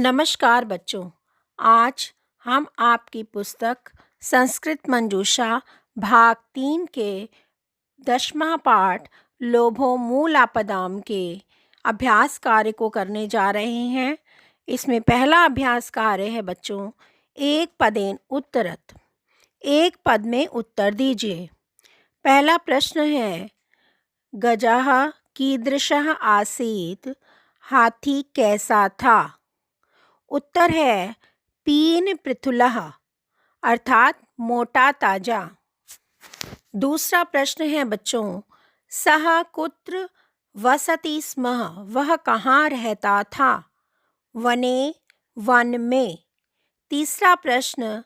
नमस्कार बच्चों। आज हम आपकी पुस्तक संस्कृत मंजूषा भाग 3 के 10वां पाठ लोभो मूलापदाम के अभ्यास कार्य को करने जा रहे हैं। इसमें पहला अभ्यास कार्य है बच्चों, एक पदेन उत्तरत। एक पद में उत्तर दीजिए। पहला प्रश्न है, गजः कीदृशः आसीत्, हाथी कैसा था। उत्तर है पीन पृथुलः अर्थात मोटा ताजा। दूसरा प्रश्न है बच्चों, सः कुत्र वसति स्म, वह कहाँ रहता था। वने, वन में। तीसरा प्रश्न,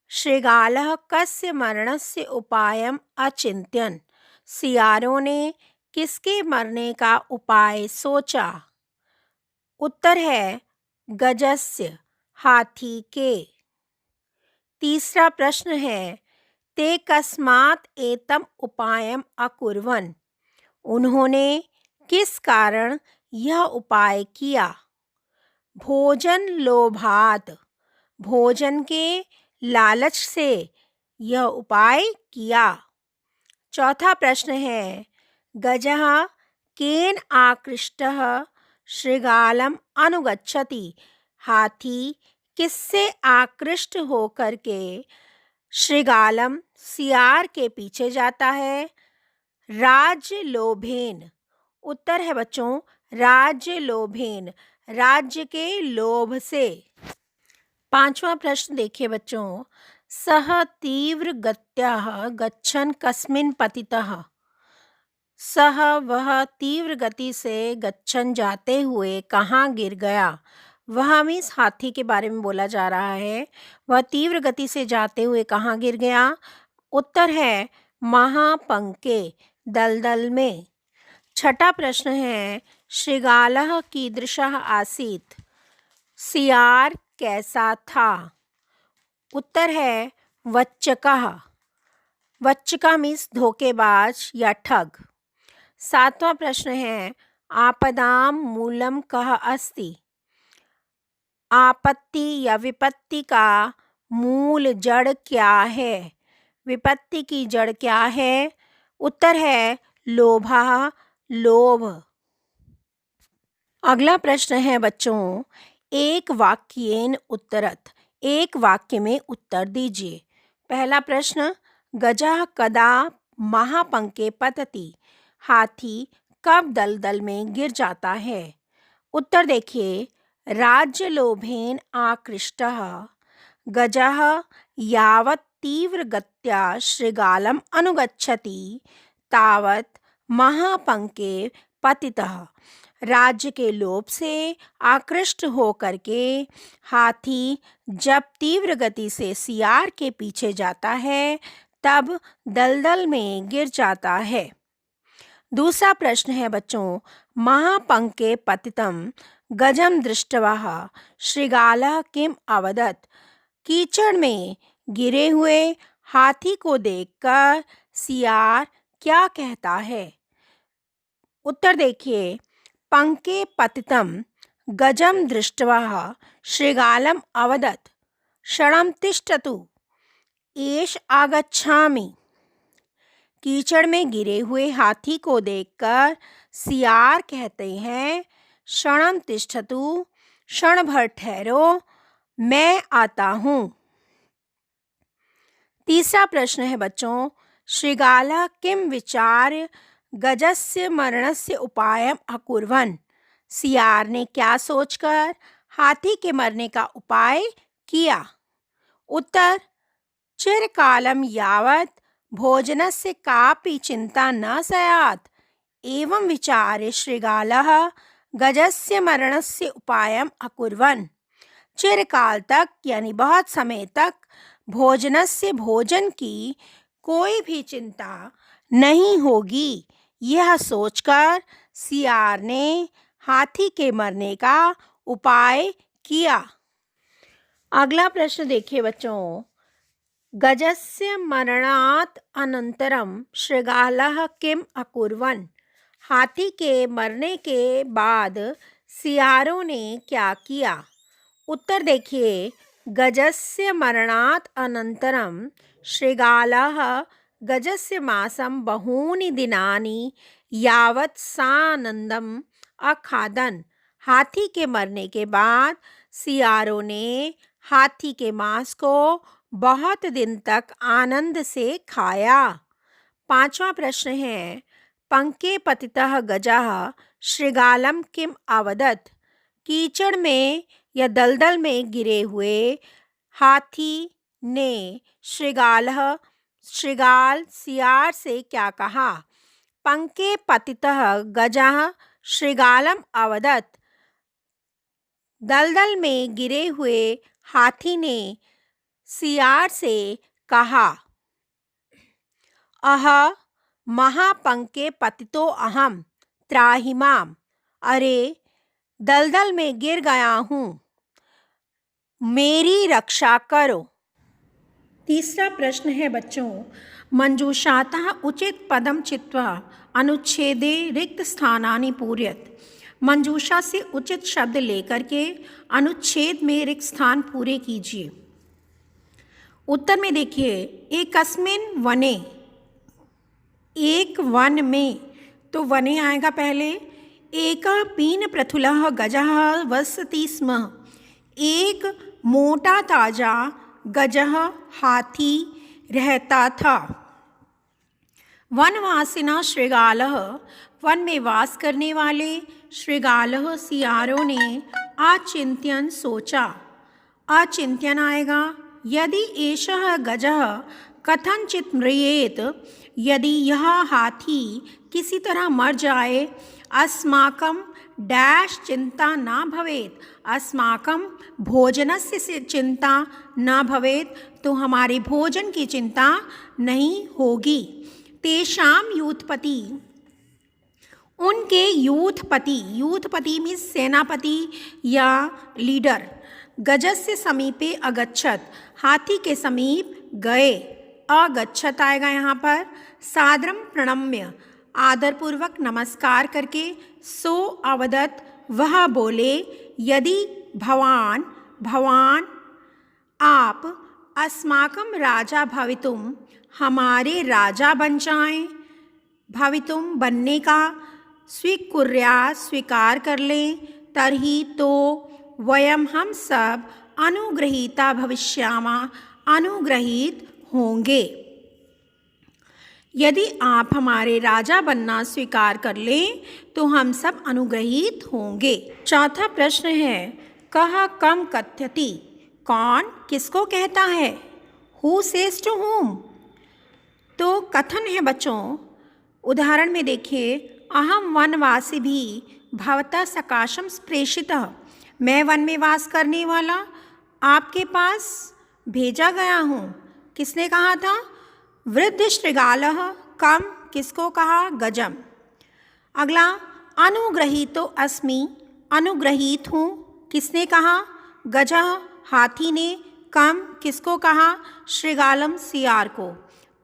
शृगालः कस्य मरणस्य उपायम् अचिन्त्यन्, सियारों ने किसके मरने का उपाय सोचा। उत्तर है गजस्य, हाथी के। तीसरा प्रश्न है, ते कस्मात् एतम् उपायम् अकुर्वन्, उन्होंने किस कारण यह उपाय किया। भोजन लोभात्, भोजन के लालच से यह उपाय किया। चौथा प्रश्न है, गजः केन आकृष्टः शृगालम् अनुगच्छति, हाथी किससे आकृष्ट होकर के शृगालम सियार के पीछे जाता है। राज्य लोभेन। उत्तर है बच्चों राज्य लोभेन, राज्य के लोभ से। पांचवा प्रश्न देखिए बच्चों, सः तीव्र गत्याः गच्छन् कस्मिन् पतितः, सह वह तीव्र गति से गच्छन जाते हुए कहाँ गिर गया। वह मीन्स हाथी के बारे में बोला जा रहा है। वह तीव्र गति से जाते हुए कहाँ गिर गया। उत्तर है महापंके, दलदल में। छठा प्रश्न है, शृगालः कीदृशः आसीत्, सियार कैसा था। उत्तर है वच्चकः, वच्चका मीन्स धोखेबाज या ठग। सातवां प्रश्न है, आपदाम मूलम कः अस्ति, आपत्ति या विपत्ति का मूल जड़ क्या है। विपत्ति की जड़ क्या है। उत्तर है लोभः, लोभ। अगला प्रश्न है बच्चों, एक वाक्येन उत्तरत, एक वाक्य में उत्तर दीजिए। पहला प्रश्न, गजः कदा महापंके पतति, हाथी कब दलदल में गिर जाता है। उत्तर देखिए, राज्य लोभेन आकृष्टः गजः यावत् तीव्र गत्या शृगालम् अनुगच्छति तावत् महापंके पतितः, राज्य के लोभ से आकृष्ट होकर के हाथी जब तीव्र गति से सियार के पीछे जाता है तब दलदल में गिर जाता है। दूसरा प्रश्न है बच्चों, महापंके पतितं गजम दृष्ट्वा शृगालः किम अवदत्, कीचड़ में गिरे हुए हाथी को देखकर सियार क्या कहता है। उत्तर देखिए, पंके पतितं गजम दृष्ट्वा शृगालम् अवदत् क्षणं तिष्ठतु एष आगच्छामि, कीचड़ में गिरे हुए हाथी को देखकर सियार कहते हैं क्षणं तिष्ठतु, क्षण भर ठहरो, मैं आता हूँ। तीसरा प्रश्न है बच्चों, शृगालः किम विचार्य गजस्य मरणस्य उपायम् अकुर्वन्, सियार ने क्या सोचकर हाथी के मरने का उपाय किया। उत्तर, चिरकालं यावत् भोजनस्य कापि चिंता न स्यात्, एवं विचार्य शृगालः गजस्य मरणस्य उपायम् अकुर्वन्, चिरकाल तक यानी बहुत समय तक भोजनस्य भोजन की कोई भी चिंता नहीं होगी, यह सोचकर सियार ने हाथी के मरने का उपाय किया। अगला प्रश्न देखिए बच्चों, गजस्य मरणात् अनंतरम शृगालः किम अकुर्वन्, हाथी के मरने के बाद सियारों ने क्या किया। उत्तर देखिए, गजस्य मरणात् अनन्तरं शृगालः गजस्य मांसं बहूनि दिनानि यावत् सानन्दम् अखादन्। हाथी के मरने के बाद सियारों ने हाथी के मांस को बहुत दिन तक आनंद से खाया। पांचवा प्रश्न है, पंके पतितः गजः शृगालं किम अवदत्। कीचड़ में या दलदल में गिरे हुए हाथी ने शृगाल सियार से क्या कहा। पंके पतितः गजः शृगालम अवदत्। दलदल में गिरे हुए हाथी ने सियार से कहा, अह महापंके पतितो अहम त्राहि माम। अरे, दलदल में गिर गया हूँ, मेरी रक्षा करो। तीसरा प्रश्न है बच्चों, मंजूषातः उचित पदम चित्वा अनुच्छेदे रिक्त स्थानानि पूरयत्। मंजूषा से उचित शब्द लेकर के अनुच्छेद में रिक्त स्थान पूरे कीजिए। उत्तर में देखिए, एकस्मिन् वने, एक वन में, तो वने आएगा पहले। एकः पीन प्रथुलः गजः वसति स्म। एक मोटा ताजा गजः हाथी रहता था। वनवासिना शृगालः, वन में वास करने वाले शृगालः सियारों ने अचिंत्यन सोचा। अचिंत्यन आएगा, यदि एषः गजः कथंचित म्रियेत, यदि यह हाथी किसी तरह मर जाए, अस्माकं डैश चिंता न भवेत, अस्माकं भोजनस्य चिंता न भवेत, तो हमारे भोजन की चिंता नहीं होगी। तेषाम यूथपति, उनके यूथपति, यूथपति मीन्स सेनापति या लीडर, गजस्य समीपे अगच्छत, हाथी के समीप गए। अगच्छत आएगा यहाँ पर। सादरम प्रणम्य, आदरपूर्वक नमस्कार करके। सो अवदत्, वह बोले, यदि भवान, भवान आप अस्माकं राजा भवितुम, हमारे राजा बन जाएं, भवितुम बनने का, स्वीकुर्या स्वीकार कर लें, तर्हि तो वयम हम सब अनुग्रहीता भविष्यामा, अनुग्रहित होंगे। यदि आप हमारे राजा बनना स्वीकार कर लें तो हम सब अनुग्रहित होंगे। चौथा प्रश्न है, कह कम कथ्यति, कौन किसको कहता है। हु सेज टू हुम, तो कथन है बच्चों। उदाहरण में देखिए, अहम वनवासी भी भवतः सकाशम प्रेषितः, मैं वन में वास करने वाला आपके पास भेजा गया हूँ। किसने कहा था। वृद्ध शृगालः, कम किसको कहा, गजम। अगला, अनुग्रहीतो अस्मि, अनुग्रहित हूँ, किसने कहा, गजः हाथी ने, कम किसको कहा, शृगालम सियार को।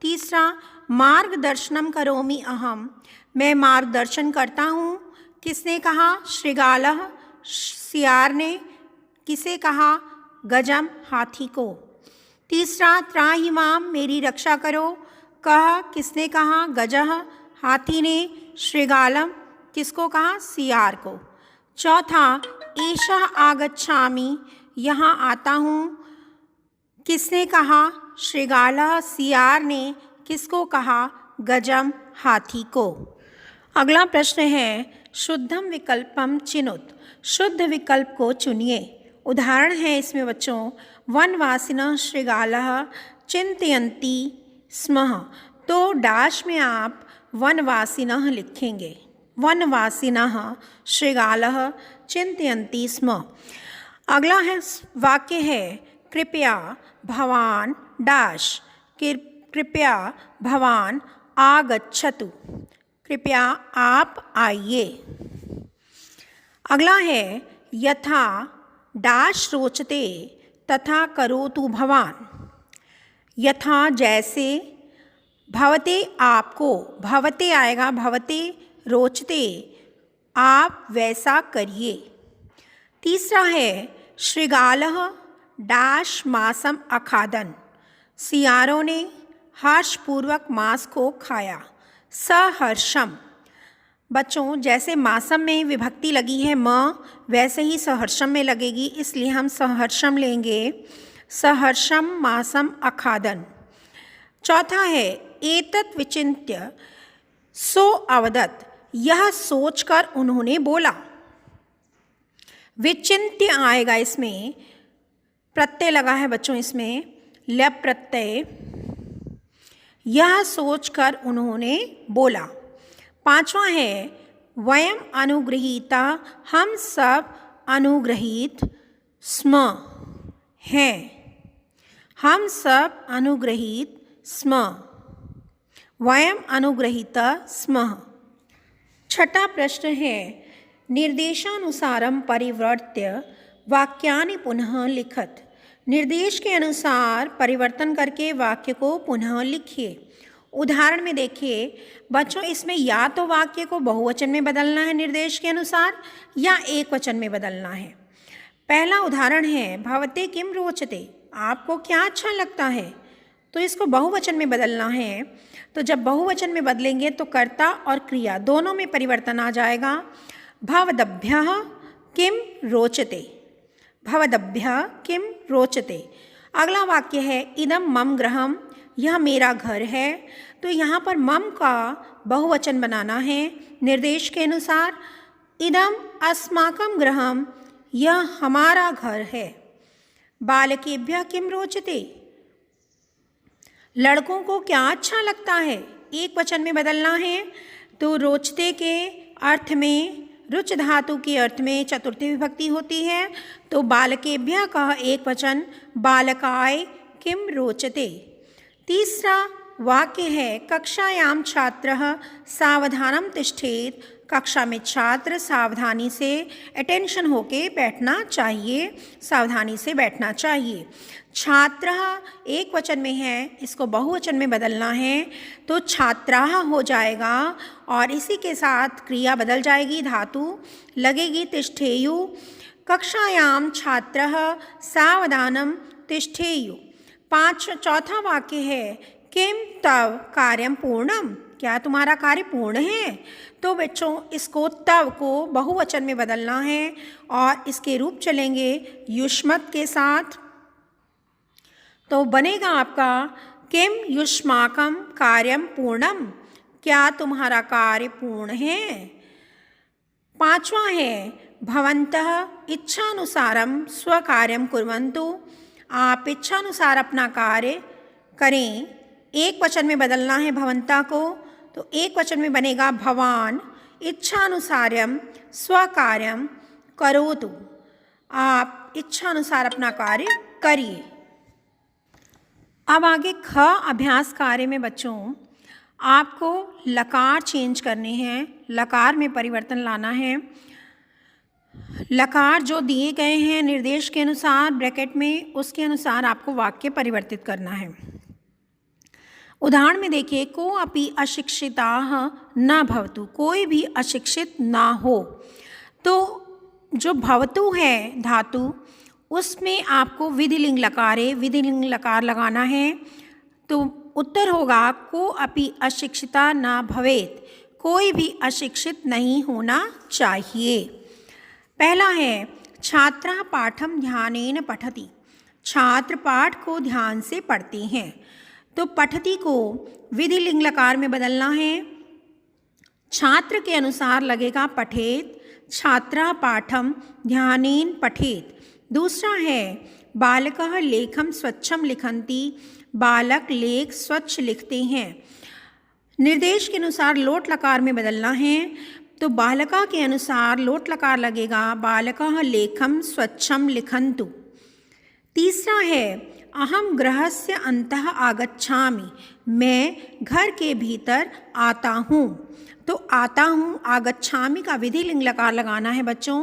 तीसरा, मार्गदर्शनम करोमि अहम, मैं मार्गदर्शन करता हूँ, किसने कहा, शृगालः सियार ने, किसे कहा, गजम हाथी को। तीसरा, त्राहि माम, मेरी रक्षा करो, कह किसने कहा, गजः हाथी ने, शृगालम किसको कहा, सियार को। चौथा, एषः आगच्छामि, यहाँ आता हूँ, किसने कहा, शृगालः सियार ने, किसको कहा, गजम हाथी को। अगला प्रश्न है, शुद्धम विकल्पम चिनुत, शुद्ध विकल्प को चुनिए। उदाहरण है इसमें बच्चों, वनवासिनः शृगालः चिंतयन्ति स्म, तो डैश में आप वनवासिनः लिखेंगे। वनवासिनः शृगालः चिंतयन्ति स्म। अगला है वाक्य है, कृपया भवान डैश, कृपया भवान आगच्छतु, कृपया आप आइए। अगला है, यथा डैश रोचते तथा करोतु भवान, यथा जैसे, भवते आपको, भवते आएगा, भवते रोचते आप वैसा करिए। तीसरा है, श्रृगालः डैश मासम अखादन। सियारों ने हर्षपूर्वक मांस को खाया। सहर्षम। बच्चों, जैसे मासम में विभक्ति लगी है म, वैसे ही सहर्षम में लगेगी, इसलिए हम सहर्षम लेंगे। सहर्षम मासम अखादन। चौथा है एतत् विचिन्त्य सो अवदत्। यह सोचकर उन्होंने बोला। विचिन्त्य आएगा, इसमें प्रत्यय लगा है बच्चों, इसमें लप प्रत्यय। यह सोचकर उन्होंने बोला। पांचवा है वयम अनुगृहीता। हम सब अनुग्रहित स्म हैं। हम सब अनुग्रहित स्म। वयम अनुग्रहीता स्म। छठा प्रश्न है निर्देशानुसारम परिवर्त्य वाक्यानि पुनः लिखत। निर्देश के अनुसार परिवर्तन करके वाक्य को पुनः लिखिए। उदाहरण में देखिए बच्चों, इसमें या तो वाक्य को बहुवचन में बदलना है निर्देश के अनुसार, या एक वचन में बदलना है। पहला उदाहरण है भवते किम रोचते। आपको क्या अच्छा लगता है, तो इसको बहुवचन में बदलना है। तो जब बहुवचन में बदलेंगे तो कर्ता और क्रिया दोनों में परिवर्तन आ जाएगा। भवदभ्यः किम रोचते। भवदभ्यः किम रोचते। अगला वाक्य है इदं मम गृहम्। यह मेरा घर है। तो यहाँ पर मम का बहुवचन बनाना है निर्देश के अनुसार। इदं अस्माकं गृहम्। यह हमारा घर है। बालकेभ्यः किम रोचते। लड़कों को क्या अच्छा लगता है, एक वचन में बदलना है। तो रोचते के अर्थ में, रुच धातु के अर्थ में चतुर्थी विभक्ति होती है। तो बालकेभ्यः का एक वचन बालकाय किम रोचते। तीसरा वाक्य है कक्षायां छात्रः सावधानम तिष्ठेत। कक्षा में छात्र सावधानी से, अटेंशन होके बैठना चाहिए, सावधानी से बैठना चाहिए। छात्रः एक वचन में है, इसको बहुवचन में बदलना है तो छात्राः हो जाएगा, और इसी के साथ क्रिया बदल जाएगी, धातु लगेगी तिष्ठेयु। कक्षायां छात्रः सावधानम तिष्ठेयु। चौथा वाक्य है किम तव कार्यम पूर्णम। क्या तुम्हारा कार्य पूर्ण है। तो बच्चों इसको तव को बहुवचन में बदलना है और इसके रूप चलेंगे युष्मत के साथ। तो बनेगा आपका किम युष्माकम कार्यम पूर्णम। क्या तुम्हारा कार्य पूर्ण है। पांचवा है भवन्तः इच्छानुसारम स्वकार्यम कुर्वन्तु। आप इच्छानुसार अपना कार्य करें। एक वचन में बदलना है भवंता को, तो एक वचन में बनेगा भवान इच्छानुसारम स्वकार्यम करोतु। आप इच्छानुसार अपना कार्य करिए। अब आगे ख अभ्यास कार्य में बच्चों आपको लकार चेंज करने हैं, लकार में परिवर्तन लाना है। लकार जो दिए गए हैं निर्देश के अनुसार ब्रैकेट में, उसके अनुसार आपको वाक्य परिवर्तित करना है। उदाहरण में देखिए को अपि अशिक्षिताः न भवतु। कोई भी अशिक्षित ना हो। तो जो भवतु है धातु, उसमें आपको विधिलिंग लकारे विधिलिंग लकार लगाना है। तो उत्तर होगा को अपि अशिक्षिता न भवेत्। कोई भी अशिक्षित नहीं होना चाहिए। पहला है छात्रः पाठम ध्यानेन पठति। छात्र पाठ को ध्यान से पढ़ते हैं। तो पठति को विधिलिंग लकार में बदलना है। छात्र के अनुसार लगेगा पठेत। छात्रः पाठम ध्यानेन पठेत। दूसरा है बालकः लेखम स्वच्छम लिखन्ति। बालक लेख स्वच्छ लिखते हैं। निर्देश के अनुसार लोट लकार में बदलना है। तो बालका के अनुसार लोट लकार लगेगा बालकः लेखम स्वच्छम लिखन्तु। तीसरा है अहम गृहस्य अन्तः आगच्छामि। मैं घर के भीतर आता हूँ। तो आता हूँ आगच्छामि का विधिलिंग लकार लगाना है बच्चों।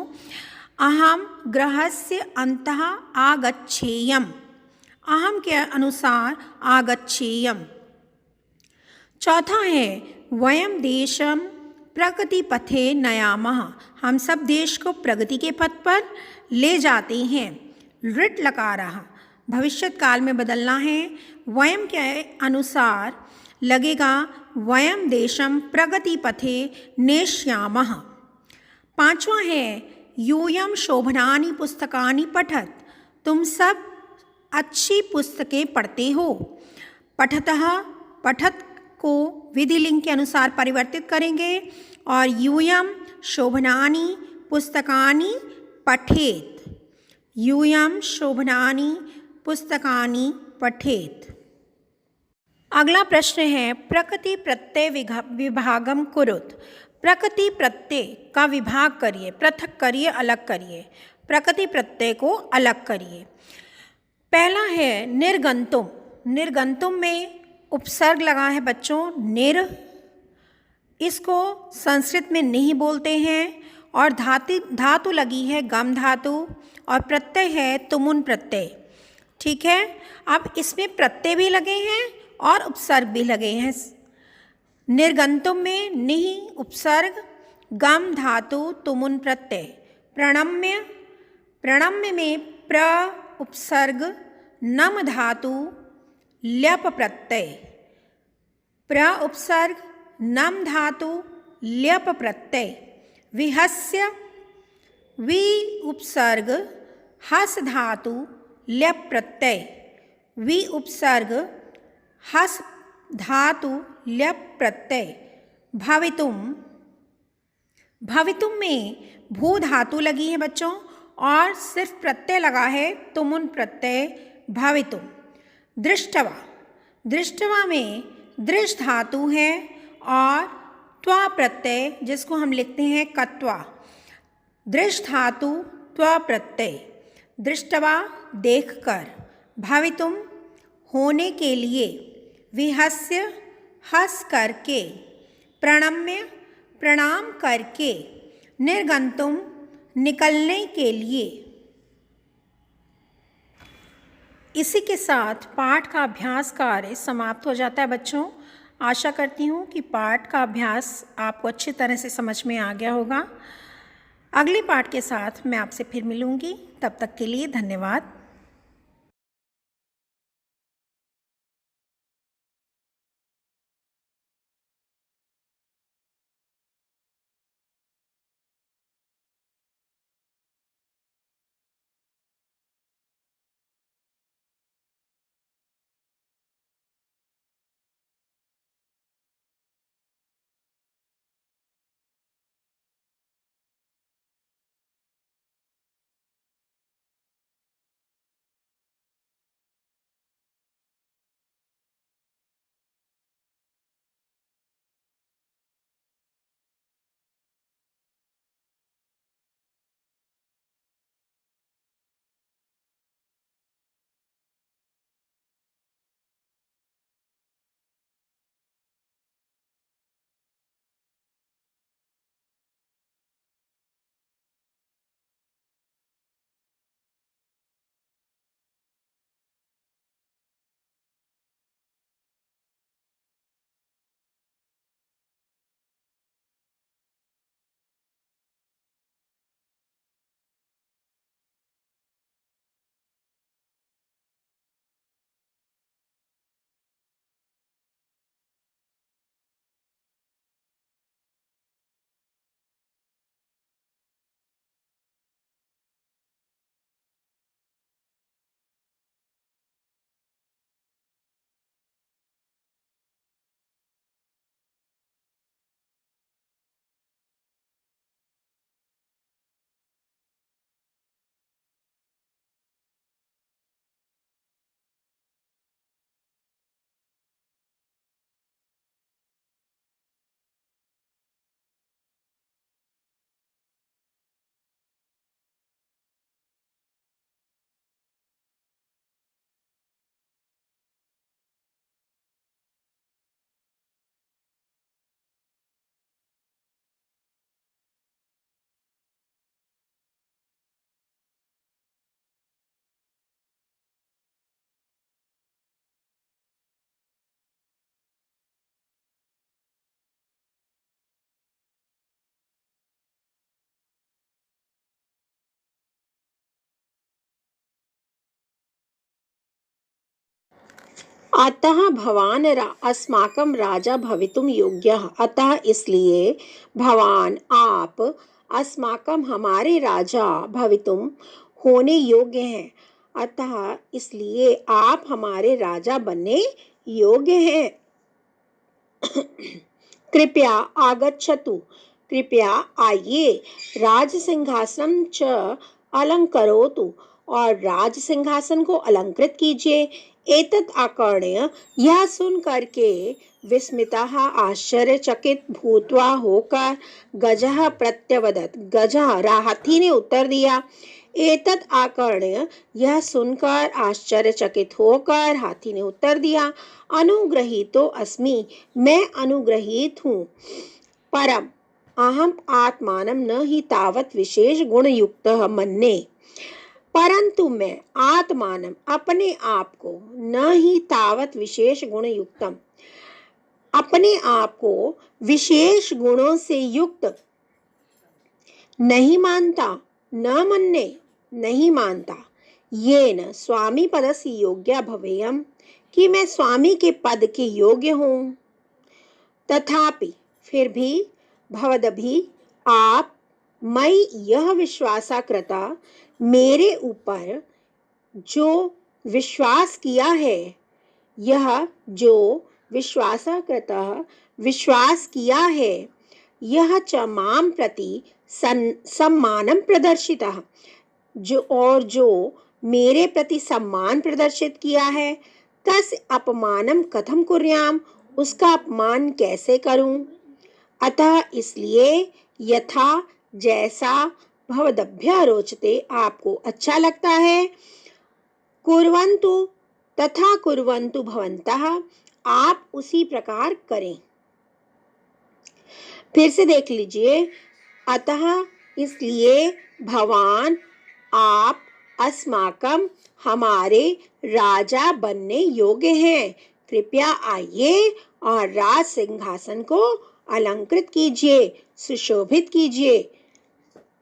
अहम गृहस्य अन्तः आगच्छेयम। अहम के अनुसार आगच्छेयम। चौथा है वयम देशम प्रगति पथे नयामः, हम सब देश को प्रगति के पथ पर ले जाते हैं। लृट लकारः, भविष्यत काल में बदलना है। वयम के अनुसार लगेगा वयम देशम प्रगति पथे नेष्यामः। पांचवा है यूयम शोभनानि पुस्तकानि पठत, तुम सब अच्छी पुस्तकें पढ़ते हो। पठतः, पठत को विधिलिंग के अनुसार परिवर्तित करेंगे और यूयम शोभनानि पुस्तकानि पठेत, यूयम शोभनानि पुस्तकानि पठेत। अगला प्रश्न है प्रकृति प्रत्यय विभागम कुरुत, प्रकृति प्रत्यय का विभाग करिए, पृथक करिए, अलग करिए। प्रकृति प्रत्यय को अलग करिए। पहला है निर्गंतुम, निर्गंतुम में उपसर्ग लगा है बच्चों निर, इसको संस्कृत में नहीं बोलते हैं, और धातु लगी है गम धातु, और प्रत्यय है तुमुन प्रत्यय। ठीक है, अब इसमें प्रत्यय भी लगे हैं और उपसर्ग भी लगे हैं। निर्गंतुम में निहि उपसर्ग, गम धातु, तुमुन प्रत्यय। प्रणम्य, प्रणम्य में प्र उपसर्ग, नम धातु, ल्यप प्रत्यय। प्र उपसर्ग, नम धातु, ल्यप प्रत्यय। विहस्य, वि उपसर्ग, हस धातु, ल्यप प्रत्यय। वि उपसर्ग, हस धातु, ल्यप प्रत्यय। भवितुम, भवितुम में भू धातु लगी है बच्चों और सिर्फ प्रत्यय लगा है तुमुन प्रत्यय भवितुम। दृष्टवा, दृष्टवा में दृष्ट धातु है और त्वा प्रत्यय जिसको हम लिखते हैं कत्वा। दृष्ट धातु, त्वा प्रत्यय। दृष्टवा देखकर, भवितुम होने के लिए, विहस्य हंस करके, प्रणम्य प्रणाम करके, निर्गंतुम निकलने के लिए। इसी के साथ पाठ का अभ्यास कार्य समाप्त हो जाता है बच्चों। आशा करती हूँ कि पाठ का अभ्यास आपको अच्छी तरह से समझ में आ गया होगा। अगले पाठ के साथ मैं आपसे फिर मिलूँगी, तब तक के लिए धन्यवाद। अतः भवान अस्माकं राजा भवितुम योग्यः। अतः इसलिए भवान आप अस्माकं हमारे राजा भवितुम होने योग्य हैं। अतः इसलिए आप हमारे राजा बनने योग्य हैं। कृपया आगच्छतु, कृपया आइए, राज सिंहासन च अलंकरोतु, और राज सिंहासन को अलंकृत कीजिए। एतत् आकर्ण्य, यह सुन करके विस्मितः आश्चर्यचकित भूत्वा होकर गजः प्रत्यवदत्, गजः हाथी ने उत्तर दिया। एतत् आकर्ण्य, यह सुनकर आश्चर्यचकित होकर हाथी ने उत्तर दिया। अनुग्रहीतो अस्मि, मैं अनुग्रहित हूँ। परम अहम आत्मानं न हि तावत् विशेष गुणयुक्तः मन्ये, परंतु मैं आत्मानं अपने आप को न ही तावत् विशेष गुणयुक्तम, अपने आप को विशेष गुणों से युक्त नहीं मानता, न मन्ये नहीं मानता। येन स्वामी पदस्य योग्य भवेयम, कि मैं स्वामी के पद के योग्य हूँ। तथापि फिर भी भवदभि आप मई यह विश्वासा कृता, मेरे ऊपर जो विश्वास किया है, यह जो विश्वासा कृता विश्वास किया है, यह च माम प्रति सम्मानम प्रदर्शितः, जो मेरे प्रति सम्मान प्रदर्शित किया है, तस् अपमानम कथम कुर्याम, उसका अपमान कैसे करूं। अतः इसलिए यथा जैसा भवदभ्य रोचते, आपको अच्छा लगता है, कुर्वन्तु तथा कुर्वन्तु भवन्तः, आप उसी प्रकार करें। फिर से देख लीजिए। अतः इसलिए भवान आप अस्माकं हमारे राजा बनने योग्य हैं। कृपया आइए और राज सिंहासन को अलंकृत कीजिए, सुशोभित कीजिए।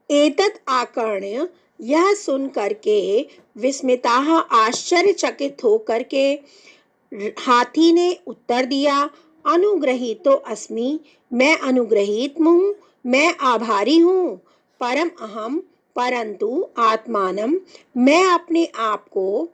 एतत् आकर्ण्य, यह सुन करके विस्मिताः आश्चर्यचकित होकर के हाथी ने उत्तर दिया। अनुग्रहीतो अस्मि, मैं अनुग्रहित हूँ, मैं आभारी हूँ। परम अहम, परंतु आत्मानं, मैं अपने आप को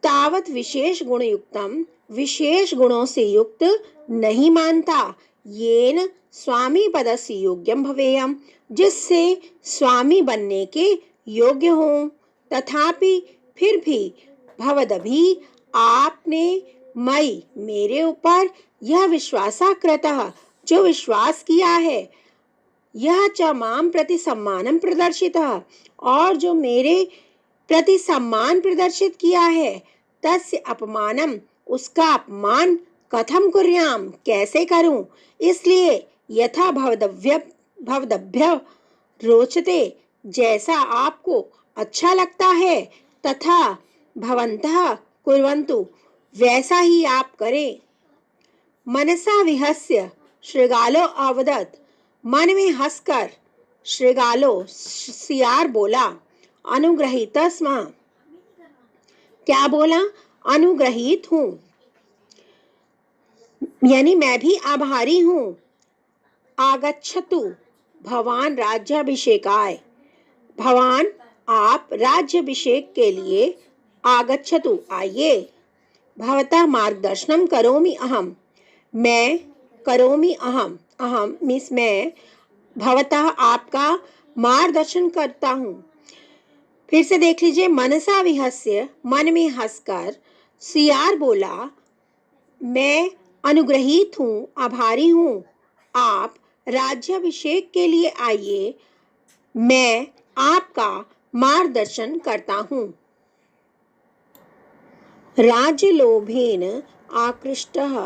तावत विशेष गुणयुक्तम, विशेष गुणों से युक्त नहीं मानता। येन स्वामी पदस्य योग्यम भवेयम, जिससे स्वामी बनने के योग्य हूँ। तथापि फिर भी भवदभि आपने मई मेरे ऊपर यह विश्वासा कृतः, जो विश्वास किया है, यह च माम प्रति सम्मानम प्रदर्शितः, और जो मेरे प्रति सम्मान प्रदर्शित किया है, तस्य अपमानम, उसका अपमान कथम कुर्याम, कैसे करूं। इसलिए यथा भवदभ्य रोचते, जैसा आपको अच्छा लगता है, तथा भवन्तः कुर्वन्तु, वैसा ही आप करें। मनसा विहस्य श्रृगालो अवदत्, मन में हंसकर श्रृगालो सियार बोला। अनुग्रहीत स्म, क्या बोला, अनुग्रहित हूँ, यानी मैं भी आभारी हूँ। आगच्छतु, भवान राज्याभिषेकाय, भवान आप राज्याभिषेक के लिए, आगच्छतु आइए। भवतः मार्गदर्शनम करोमि अहम, मैं करोमि अहम, अहम मीन्स मैं, भवतः आपका मार्गदर्शन करता हूँ। फिर से देख लीजिए। मनसा विहस्य, मन में हंसकर सियार बोला, मैं अनुग्रहित हूँ, आभारी हूँ। आप राज्याभिषेक के लिए आइए, मैं आपका मार्गदर्शन करता हूँ। राज्यलोभेन आकृष्टः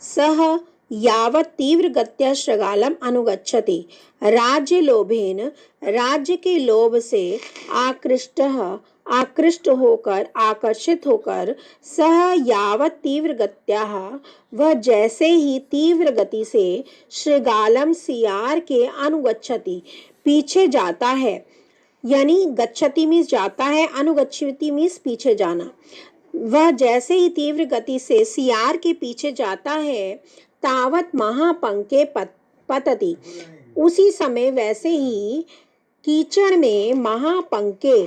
सः यावत् तीव्रगत्या श्रृगालम अनुगच्छति। राज्यलोभेन, राज्य के लोभ से आकृष्ट होकर, आकर्षित होकर, सह यावत् तीव्र गत्या, वह जैसे ही तीव्र गति से, श्रृगालम सियार के, अनुगच्छति पीछे जाता है, यानी गच्छति मीन्स जाता है, अनुगच्छति मीन्स पीछे जाना। वह जैसे ही तीव्र गति से सियार के पीछे जाता है, तावत महापंके पतति, उसी समय वैसे ही कीचड़ में महापंके,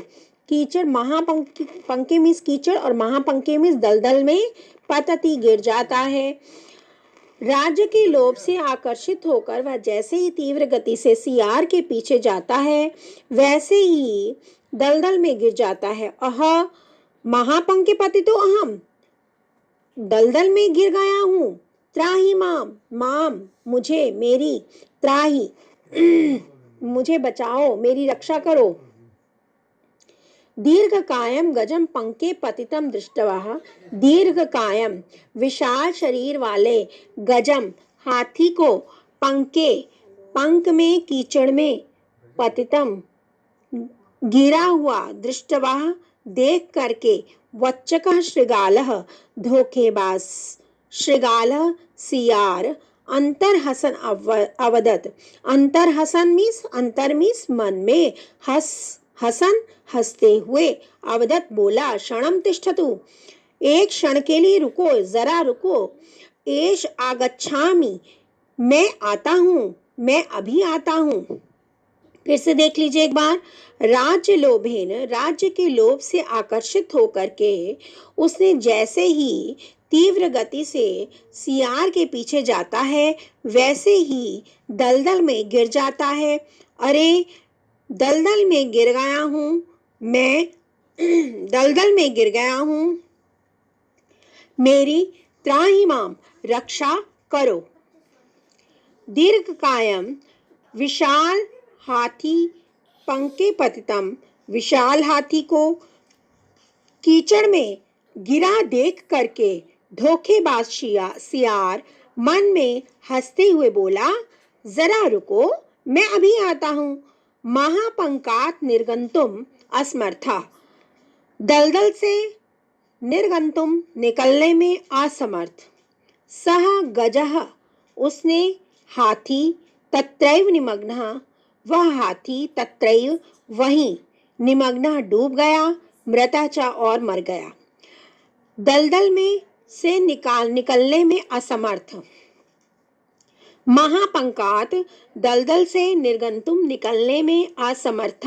कीचड़ महापंके मीन्स कीचड़ और महापंके मीन्स दलदल में पतति गिर जाता है। राज्य के लोभ से आकर्षित होकर वह जैसे ही तीव्र गति से सियार के पीछे जाता है, वैसे ही दलदल में गिर जाता है। अह महापंके पतितो अहम, दलदल में गिर गया हूँ। त्राहि माम, माम मुझे, मेरी, त्राहि मुझे बचाओ, मेरी रक्षा करो। दीर्घकायम गजम पंके पतितम दृष्टवा, दीर्घकायम विशाल शरीर वाले गजम हाथी को पंके, पंख में कीचड़ में, पतितम गिरा हुआ, दृष्टवा देख करके, वच्चकः शृगालः धोखेबाज शृगालः सियार, अंतरहसन अवदत, अंतरहसन मीन्स अंतर मीन्स मन में, हसन हंसते हुए, अवदत बोला, क्षणम तिष्ठतु एक क्षण के लिए रुको, जरा रुको, एष आगच्छामि मैं आता हूँ, मैं अभी आता हूँ। फिर से देख लीजिए एक बार। राज्य लोभेन, राज्य के लोभ से आकर्षित होकर के उसने जैसे ही तीव्र गति से सियार के पीछे जाता है, वैसे ही दलदल में गिर जाता है। अरे दलदल में गिर गया हूँ मैं, दलदल में गिर गया हूँ, मेरी त्राहि माम, रक्षा करो। दीर्घकायम विशाल हाथी पंके पतितम, विशाल हाथी को कीचड़ में गिरा देख करके धोखेबाज सियार मन में हंसते हुए बोला, जरा रुको मैं अभी आता हूँ। महापंकात निर्गंतुम असमर्था, दलदल से निर्गंतुम निकलने में असमर्थ। सह गजः, उसने हाथी, तत्रैव निमग्नः, वह हाथी तत्रैव वहीं, निमग्नः डूब गया, मृतः और मर गया। दलदल में से निकलने में असमर्थ। महापंकात दलदल से निर्गंतुम निकलने में असमर्थ।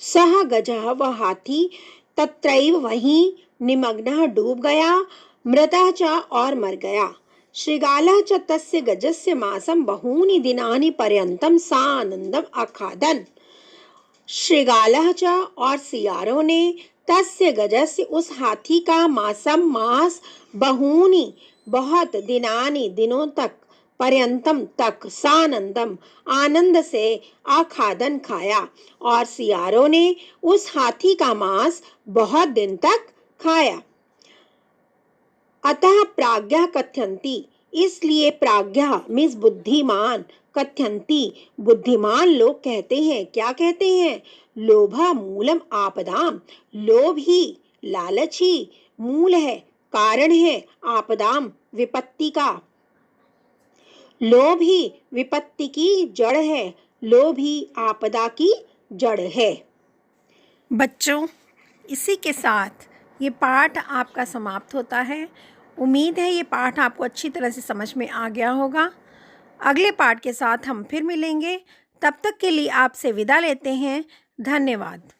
सह गजः, वह हाथी, तत्रैव वहीं, निमग्नः डूब गया, मृतः और मर गया। शृगालः च तस्य गजस्य मासं बहूनि दिनानि पर्यन्तं सानन्दम अखादन्। शृगालः च और सियारों ने तस्य गजस्य उस हाथी का मास बहूनि बहुत, दिनानि दिनों तक, पर्यंतम तक, सानंदम आनंद से, आखादन खाया, और सियारों ने उस हाथी का मांस बहुत दिन तक खाया। अतः प्राज्ञा कथ्यन्ति, इसलिए प्राज्ञा मीन्स बुद्धिमान, कथ्यन्ति बुद्धिमान लोग कहते हैं, क्या कहते हैं? लोभा मूलम आपदाम, लोभ ही, लालच ही मूल है, कारण है, आपदाम विपत्ति का। लोभ ही विपत्ति की जड़ है, लोभ ही आपदा की जड़ है। बच्चों, इसी के साथ ये पाठ आपका समाप्त होता है। उम्मीद है ये पाठ आपको अच्छी तरह से समझ में आ गया होगा। अगले पाठ के साथ हम फिर मिलेंगे। तब तक के लिए आपसे विदा लेते हैं। धन्यवाद।